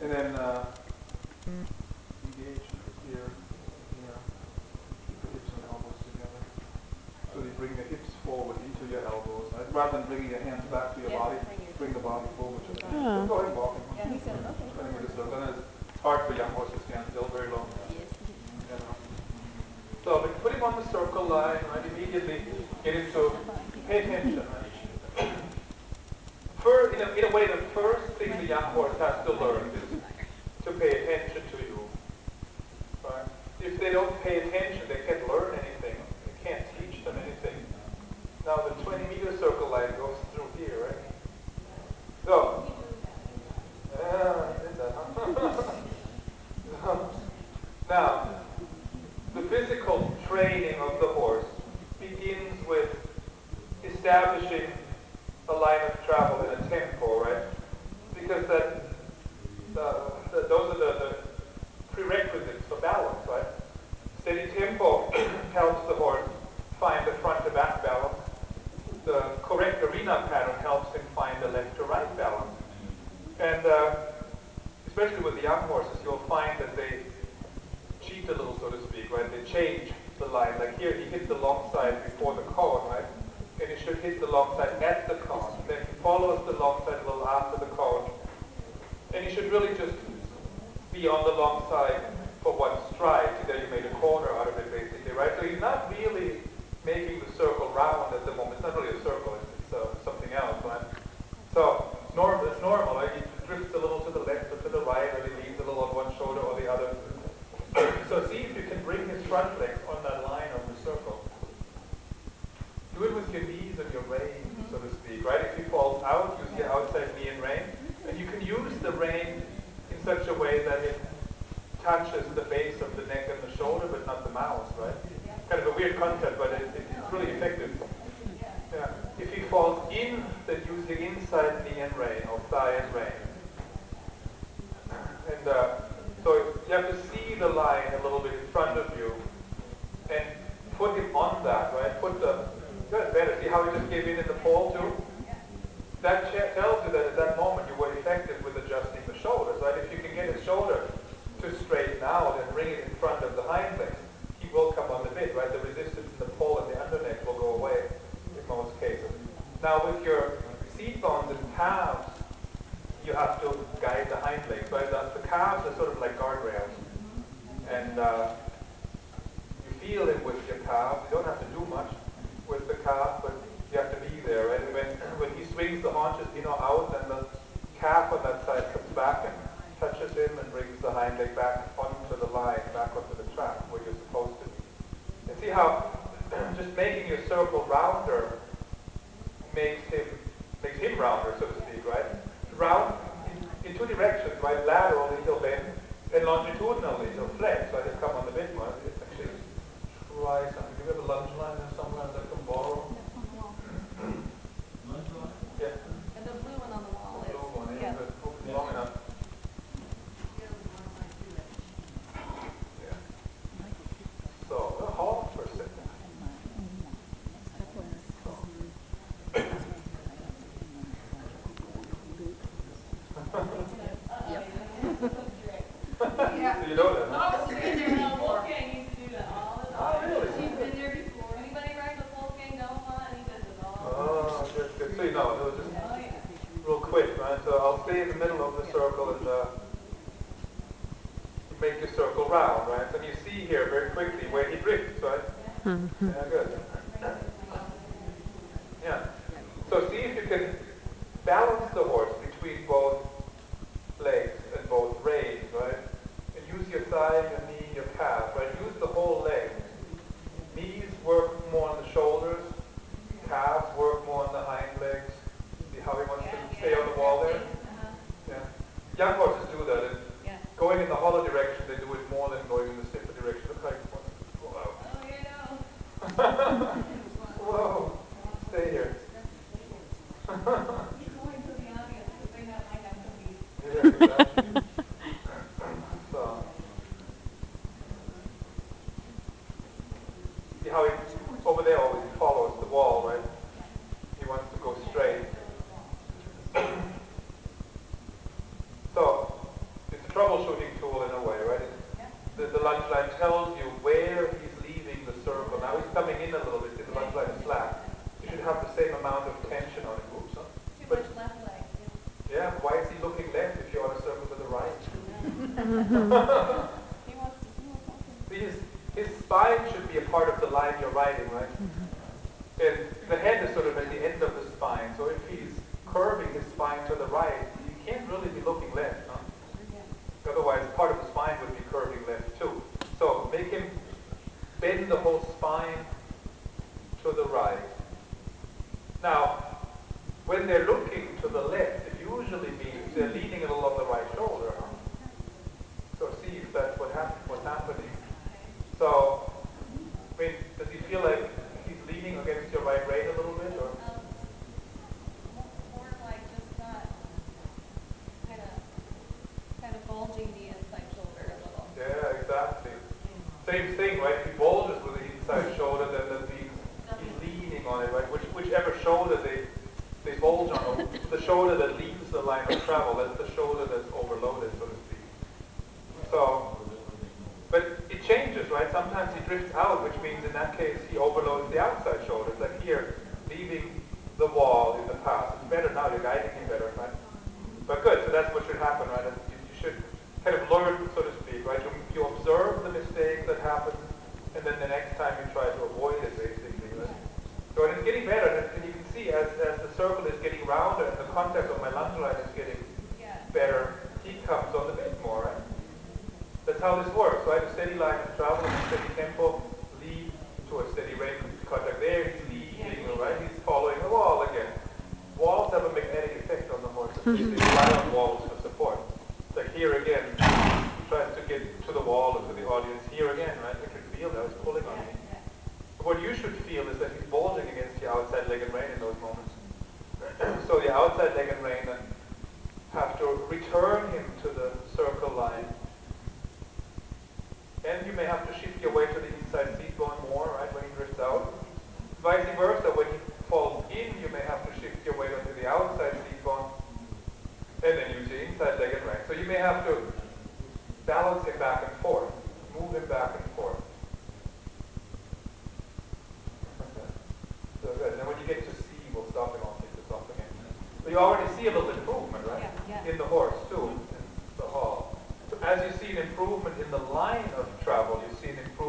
And then engage here and here. Keep the hips and elbows together. So you bring the hips forward into your elbows, right? Rather than bringing your hands back to your body, bring the body forward to the hands. So go ahead and walk in. Turning with the circle. And it's hard for young horses to stand still very long. You know. So we put him on the circle line, right? Immediately get him to pay attention, right? In a way, the first thing the young horse has to learn is to pay attention to you, right? If they don't pay attention, they can't learn anything. You can't teach them anything. Now the 20-meter circle line goes through here, right? So, I did that, huh? Now, the physical training of the horse begins with establishing a line of travel in a tempo, right? Because those are the prerequisites for balance, right? Steady tempo helps the horse find the front to back balance. The correct arena pattern helps him find the left to right balance. And especially with the young horses, you'll find that they cheat a little, so to speak, right? They change the line. Like here, he hit the long side before the cone, right? And he should hit the long side at the cone. Then he follows the long side a little after the cone. And he should really just be on the long side for one stride. See, there you made a corner out of it, basically, right? So he's not really making the circle round at the moment. It's not really a circle. It's something else, right? So it's normal, right? He drifts a little to the left or to the right, or he leans a little on one shoulder or the other. So see if you can bring his front legs on that line of the circle. Do it with your knees and your rein, so to speak, right? If he falls out, use your outside knee and rein. And you can use the rein in such a way that it touches the base of the neck and the shoulder, but not the mouth, right? Kind of a weird concept, but it's really effective. Yeah. If he falls in, then use your inside knee and rein, or thigh and rein. And so you have to see the line a little bit in front of you and put him on that, right? That's better. See how he just gave in the pole too? That tells you that at that moment you were effective with adjusting the shoulders, right? If you can get his shoulder to straighten out and bring it in front of the hind legs, he will come on the bit, right? The resistance in the pole and the underneck will go away in most cases. Now with your seat bones and calves, you have to guide the hind legs, right? The calves are sort of like guardrails. And you feel it with your calf. You don't have to do much with the calf, but you have to be there, right? And when he swings the haunches in or out, then the calf on that side comes back and touches him and brings the hind leg back onto the line, back onto the track where you're supposed to be. And see how just making your circle rounder makes him rounder, so to speak, right? Round in two directions, right? Laterally he'll bend, and longitudinally he'll flex, right? He'll come on the bit more. Actually, try something. Do you have a lunge line there somewhere that I can borrow? Yeah. And the blue one on the wall The is. blue one, Yeah. good. Hope it's long enough. Yeah. So we'll hold for a second. So. Yep. So you know that, huh? She's been there before. Wolfgang used to do that all the Oh, time. really? She's been there before. Anybody rides with Wolfgang Belmont? He does this all the time. Oh, good, good. So you know, it was just Oh, yeah. real quick, right? So I'll stay in the middle of the circle and you make your circle round, right? And you see here very quickly where he drifts, right? Yeah, good. Yeah. So see if you can balance the horse between both legs and both reins, right? And use your thigh, your knee, your calf, right? Use the whole leg. Knees work more on the shoulders, calves work more on the hind legs. See how he wants to stay on the wall there? Yeah. Young horses do that, and going in the hollow direction, they do it more than going in the stiffer direction. Look how he wants to go out. Oh, yeah, I know. Whoa, stay here. He's going to the audience because they might have cookies. Yeah, exactly. So, see how he, over there always he follows the wall, right? He wants to go straight. So, the troubleshooting tool in a way, right? Yeah. The lunge line tells you where he's leaving the circle. Now he's coming in a little bit, the lunge line is flat. You should have the same amount of tension on it. Oops, huh? Too But much left leg. yeah, why is he looking left if you want to circle to the right? He wants something. His spine should be a part of the line you're riding, right? And the head is sort of at the end of the spine, so if he's curving his spine to the right, you can't really be looking left, huh? Yeah. Otherwise, part of the spine would be curving left too. So make him bend the whole spine to the right. Now, when they're looking to the left, it usually means they're leaning a little on the right shoulder, huh? So see if that's what's happening. So, I mean, does he feel like he's leaning against your right rein a little bit, or? More like just not kind of bulging the inside shoulder a little. Yeah, exactly. Same thing, right? If he bulges with the inside shoulder, then that means he's leaning on it, right? Whichever shoulder they bulge on, the shoulder that leaves the line of travel, that's the shoulder that's overloaded, so to speak. So, but it changes, right? Sometimes he drifts out, which means in that case he overloads the outside shoulder. It's like here, leaving the wall in the past. It's better now, you're guiding him better, right? But good, so that's what should happen, right? You should kind of learn, so to speak, right? You observe the mistake that happens, and then the next time you try to avoid it, basically, right? So and it's getting better, and you can see as the circle is getting rounder, and the contact of my lunge line is getting better, he comes on the bit more, right? That's how this works, right? A steady line of travel, a steady tempo, lead to a steady rate of contact. There he's leading, right? He's following the wall again. Walls have a magnetic effect on the horse. They rely on walls for support. It's like here again, he tries to get to the wall or to the audience. Here again, right? I can feel that it's pulling on me. But what you should feel is that he's bulging against the outside leg and rein in those moments. So the outside leg and rein then have to return him to the circle line. And you may have to shift your weight to the inside seat bone more, right, when he drifts out. Vice versa, when he falls in, you may have to shift your weight onto the outside seat bone, and then use your inside leg and rein. So you may have to balance him back and forth, move him back and forth. So good. And then when you get to C, we'll stop and I'll take this off again. But you already see a little improvement, right? Yeah. In the horse, too, in the hall. So as you see an improvement in the line of travel, you see an improvement